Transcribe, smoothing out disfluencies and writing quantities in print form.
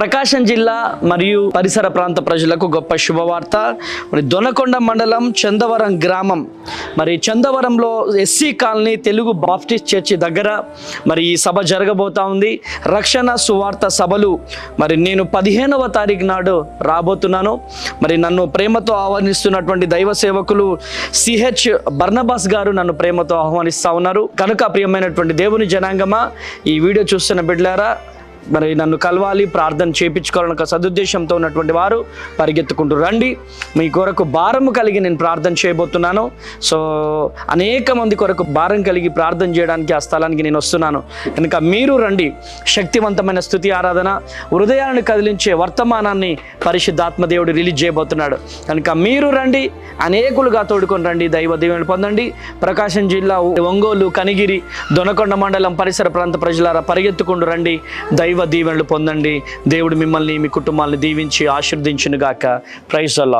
ప్రకాశం జిల్లా మరియు పరిసర ప్రాంత ప్రజలకు గొప్ప శుభవార్త. మరి దొనకొండ మండలం చందవరం గ్రామం, మరి చందవరంలో SC colony Telugu Baptist church దగ్గర మరి ఈ సభ జరగబోతా ఉంది. రక్షణ సువార్త సభలు మరి నేను 15వ తారీఖు నాడు రాబోతున్నాను. మరి నన్ను ప్రేమతో ఆహ్వానిస్తున్నటువంటి దైవ సేవకులు సిహెచ్ బర్నబాస్ గారు నన్ను ప్రేమతో ఆహ్వానిస్తూ ఉన్నారు. కనుక ప్రియమైనటువంటి దేవుని జనాంగమా, ఈ వీడియో చూస్తున్న బిడ్డలారా, మరి నన్ను కలవాలి, ప్రార్థన చేయించుకోవాలని ఒక సదుద్దేశంతో ఉన్నటువంటి వారు పరిగెత్తుకుంటూ రండి. మీ కొరకు భారము కలిగి నేను ప్రార్థన చేయబోతున్నాను. సో అనేక మంది కొరకు భారం కలిగి ప్రార్థన చేయడానికి ఆ స్థలానికి నేను వస్తున్నాను. కనుక మీరు రండి. శక్తివంతమైన స్తుతి ఆరాధన, హృదయాలను కదిలించే వర్తమానాన్ని పరిశుద్ధాత్మ దేవుడు రిలీజ్ చేయబోతున్నాడు. కనుక మీరు రండి, అనేకులుగా తోడుకొని రండి, దైవ దీవెనలు పొందండి. ప్రకాశం జిల్లా ఒంగోలు, కనిగిరి, దొనకొండ మండలం పరిసర ప్రాంత ప్రజలారా పరిగెత్తుకుంటూ రండి, దైవ దీవెనలు పొందండి. దేవుడు మిమ్మల్ని, మీ కుటుంబాలను దీవించి ఆశీర్వదించును గాక. Praise the lord.